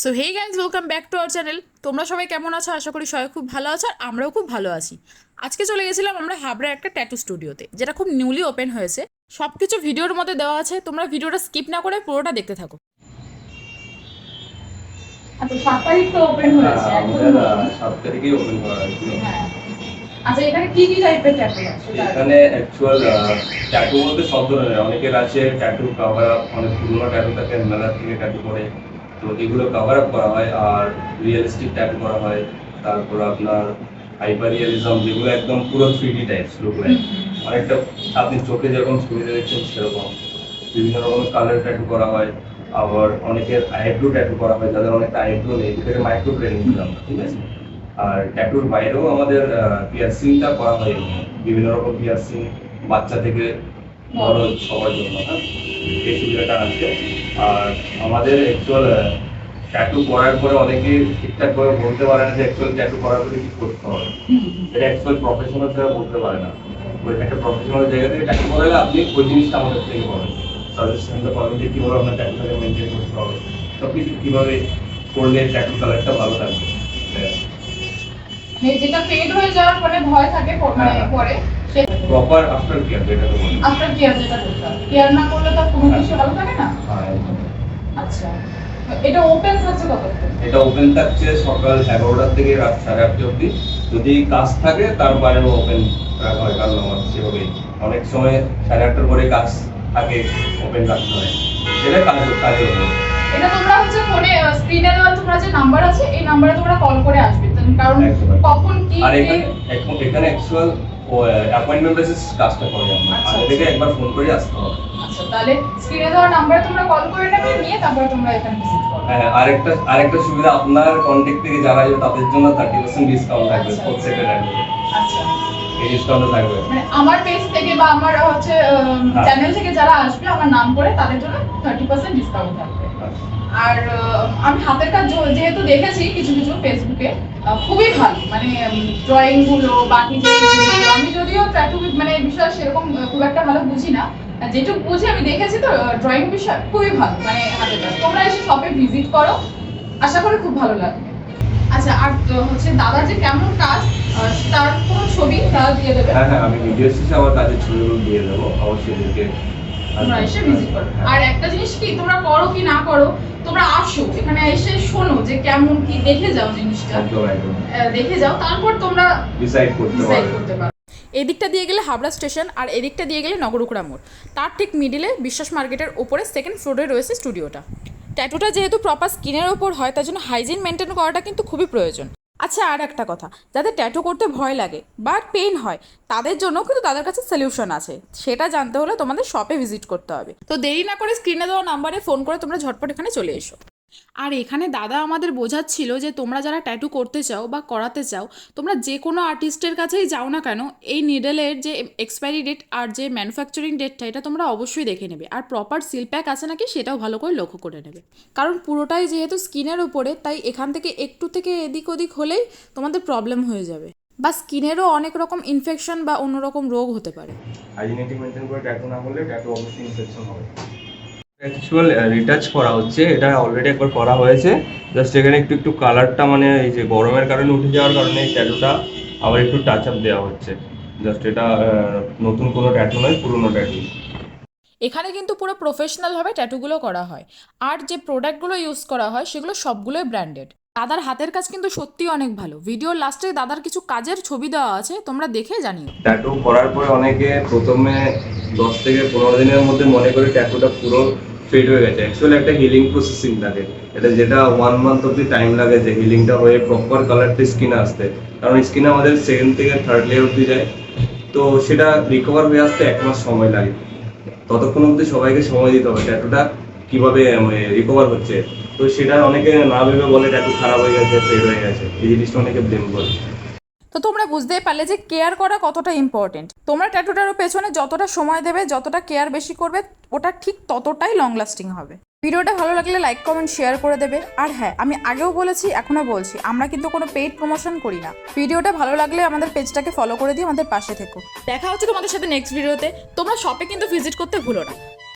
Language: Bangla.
So hey guys, welcome back to our channel. তোমরা সবাই কেমন আছো? আশা করি সবাই খুব ভালো আছো, আর আমরাও খুব ভালো আছি। আজকে চলে গেছিলাম আমরা হাবড়ার একটা ট্যাটু স্টুডিওতে, যেটা খুব নিউলি ওপেন হয়েছে। সব কিছু ভিডিওর মধ্যে দেওয়া আছে, তোমরা ভিডিওটা স্কিপ না করে পুরোটা দেখতে থাকো। আচ্ছা, 7 তারিখ তো ওপেন হয়েছে, আমাদের 7 তারিখেই ওপেন করা হয়েছিল। হ্যাঁ। আচ্ছা, এখানে কি কি টাইপের ট্যাটু আছে? এখানে অ্যাকচুয়াল ট্যাটু বলতে সব ধরনের, অনেকের আছে ট্যাটু কভার আপ, অনেক পুরোনো ট্যাটু থাকে মেলার থেকে ট্যাটু করে, তো এগুলো কভার আপ করা হয়। আর রিয়েলিস্টিক ট্যাটু করা হয়, তারপর আপনার হাইপার রিয়েলিজম, যেগুলো একদম পুরো 3D টাইপস লুক লাইক, অনেকটা আপনি চোখে যেরকম ছবিতে দেখছেন সেরকম। বিভিন্ন রকমের কালার ট্যাটু করা হয়। আবার অনেকের আইব্রো ট্যাটু করা হয়, যাদের অনেকটা আইব্রো নেই, এটাকে মাইক্রো ব্লেডিং দিলাম, ঠিক আছে। আর ট্যাটুর বাইরেও আমাদের পিয়ার্সিংটা করা হয়, বিভিন্ন রকম পিয়ার্সিং, বাচ্চা থেকে বড় সবার জন্য, হ্যাঁ, এই সুবিধাটা আছে। আর আমাদের অ্যাকচুয়াল ট্যাটু করার পরে অনেকে ঠিকঠাক ভাবে বলতে পারে না যে অ্যাকচুয়াল ট্যাটু করার পরে কি করতে হবে। এটা অ্যাকচুয়াল প্রফেশনাল ছাড়া বলতে পারে না। ওই একটা প্রফেশনাল জায়গা থেকে ট্যাটু করালে আপনি ওই জিনিসটা আমাদের থেকে পাবেন, সাজেশনটা পাবেন যে কীভাবে আপনার ট্যাটুটাকে মেনটেন করতে হবে, সব কিছু কীভাবে করলে ট্যাটু কালারটা ভালো থাকবে। যেটা ফেড হয়ে যাওয়ার মানে ভয় থাকে মানে পরে প্রপার আফটার কেয়ার, যেটা তো বলি আফটার কেয়ার, যেটা করতে হবে। কেয়ার না করলে তো কোনো কিছু ভালো থাকে না। হ্যাঁ, আচ্ছা, এটা ওপেন থাকছে কতক্ষণ? এটা ওপেন থাকছে সকাল 11টা থেকে রাত 8:30 অবধি। যদি কাজ থাকে তার বাইরেও ওপেন রাখা হয়, কারণ আমার সেভাবেই অনেক সময় 8:30টার পরে কাজ থাকে, ওপেন রাখতে হয়, সেটা কাজের উপর। এটা তোমরা হচ্ছে ফোনে স্ক্রিনে দেওয়া তোমরা যে নাম্বার আছে, এই নাম্বারে তোমরা কল করে আসবে, কারণ কখন কি। আর এখানে অ্যাকচুয়াল অ্যাপয়েন্টমেন্ট বেসিস কাজটা করি আমরা, আগে থেকে একবার ফোন করে আসতে হবে। আচ্ছা, তাহলে স্ক্রিনে দেওয়া নাম্বারে তোমরা কল করে নেবে, নিয়ে তারপরে তোমরা এখানে ভিজিট করো। হ্যাঁ, আরেকটা সুবিধা, আপনার কন্ট্যাক্ট থেকে যারা আসবে তাদের জন্য 30% ডিসকাউন্ট থাকবে, প্রত্যেকটা থাকবে। আচ্ছা, এই ডিসকাউন্টটা থাকবে মানে আমার পেজ থেকে বা আমার হচ্ছে চ্যানেল থেকে যারা আসবে আমার নাম করে, তাদের জন্য 30% ডিসকাউন্ট থাকবে। আর আমি হাতের কাজ যেহেতু দেখেছি কিছু কিছু ফেসবুকে, খুবই ভালো, মানে ড্রয়িং গুলো, বাকি যে জিনিসগুলো, আমি যদিও ট্যাটু মানে বিষয় সেরকম খুব একটা ভালো বুঝি না, যেটুকু বুঝি আমি দেখেছি, তো ড্রয়িং বিষয় খুবই ভালো, মানে হাতের কাজ। তোমরা এসে শপে ভিজিট করো, আশা করি খুব ভালো লাগবে। আচ্ছা, আর হচ্ছে দাদা যে কেমন কাজ, তার কোনো ছবি দাদা দিয়ে দেবে। হ্যাঁ হ্যাঁ, আমি ভিডিও শেষে আমার কাজের ছবিগুলো দিয়ে দেবো, অবশ্যই এদেরকে তোমরা এসে ভিজিট করো। আর একটা জিনিস কি, তোমরা করো কি না করো, তোমরা আসো এখানে, এসে শোনো যে কেমন কি, দেখে যাও জিনিসটা, একদম একদম দেখে যাও, তারপর তোমরা ডিসাইড করতে পারো। এদিকটা দিয়ে গেলে হাবড়া স্টেশন, আর এদিকটা দিয়ে গেলে নগরুকড়া মোড়। তার ঠিক মিডিলে বিশ্বাস মার্কেটের ওপরে সেকেন্ড ফ্লোরে রয়েছে স্টুডিওটা। ট্যাটুটা যেহেতু প্রপার স্কিনের ওপর হয়, তার জন্য হাইজিন মেনটেন করাটা কিন্তু খুবই প্রয়োজন। আচ্ছা, আর একটা কথা, যাদের ট্যাটু করতে ভয় লাগে বা পেইন হয়, তাদের জন্য কিন্তু তাদের কাছে সলিউশন আছে। সেটা জানতে হলে তোমাদের শপে ভিজিট করতে হবে। তো দেরি না করে স্ক্রিনে দেওয়া নাম্বারে ফোন করে তোমরা ঝটপট এখানে চলে এসো। আর এখানে দাদা আমাদের বোঝাচ্ছিল যে তোমরা যারা ট্যাটু করতে চাও বা করাতে চাও, তোমরা যে কোনো আর্টিস্টের কাছেই যাও না কেন, এই নিডেলের যে এক্সপায়ারি ডেট আর যে ম্যানুফ্যাকচারিং ডেটটা, এটা তোমরা অবশ্যই দেখে নেবে। আর প্রপার সিল প্যাক আছে নাকি সেটাও ভালো করে লক্ষ্য করে নেবে, কারণ পুরোটাই যেহেতু স্কিনের ওপরে, তাই এখান থেকে একটু থেকে এদিক ওদিক হলেই তোমাদের প্রবলেম হয়ে যাবে, বা স্কিনেরও অনেক রকম ইনফেকশন বা অন্যরকম রোগ হতে পারে। হাইজিনিটি মেইনটেইন করে ট্যাটু না করলে ট্যাটু অবশ্যই ইনফেকশন হবে। অ্যাকচুয়াল রিটাচ করা হচ্ছে, এটা অলরেডি একবার করা হয়েছে। জাস্ট এখানে একটু একটু কালারটা, মানে এই যে গরমের কারণে উঠে যাওয়ার কারণে এই ট্যাটুটা আবার একটু টাচ আপ দেওয়া হচ্ছে। জাস্ট এটা নতুন কোনো ট্যাটু নয়, পুরনো ট্যাটু। এখানে কিন্তু পুরো প্রফেশনালভাবে ট্যাটুগুলো করা হয়, আর যে প্রোডাক্টগুলো ইউজ করা হয় সেগুলো সবগুলোই ব্র্যান্ডেড। দাদার হাতের কাজ কিন্তু সত্যিই অনেক ভালো। ভিডিওর লাস্টে দাদার কিছু কাজের ছবি দেওয়া আছে, তোমরা দেখে জানিও। ট্যাটু করার পরে অনেকে প্রথমে 10 থেকে 15 দিনের মধ্যে মনে করে ট্যাটুটা পুরো ফেড হয়ে গেছে। অ্যাকচুয়ালি একটা হিলিং প্রসেসিং লাগে, যেটা 1 মান্থ অব্দি টাইম লাগে যে হিলিংটা হয়ে প্রপার কালারটা স্কিনে আসতে, কারণ স্কিনে আমাদের সেকেন্ড থেকে থার্ড লেয়ার অব্দি যায়, তো সেটা রিকভার হয়ে আসতে 1 মাস সময় লাগে। ততক্ষণ অব্দি সবাইকে সময় দিতে হবে ট্যাটুটা কিভাবে রিকভার হচ্ছে। তো সেটা অনেকে না ভেবে বলে ট্যাটু খারাপ হয়ে গেছে, ফেড হয়ে গেছে, এই জিনিসটা অনেকে ব্লেম করে। তো তোমরা বুঝতেই পারলে যে কেয়ার করা কতটা ইম্পর্টেন্ট। তোমরা ট্যাটুটার পেছনে যতটা সময় দেবে, যতটা কেয়ার বেশি করবে, ওটা ঠিক ততটাই লং লাস্টিং হবে। ভিডিওটা ভালো লাগলে লাইক কমেন্ট শেয়ার করে দেবে। আর হ্যাঁ, আমি আগেও বলেছি, এখনও বলছি, আমরা কিন্তু কোনো পেইড প্রমোশন করি না। ভিডিওটা ভালো লাগলে আমাদের পেজটাকে ফলো করে দিয়ে আমাদের পাশে থেকো। দেখা হচ্ছে তোমাদের সাথে নেক্সট ভিডিওতে। তোমরা শপে কিন্তু ভিজিট করতে ভুলো না।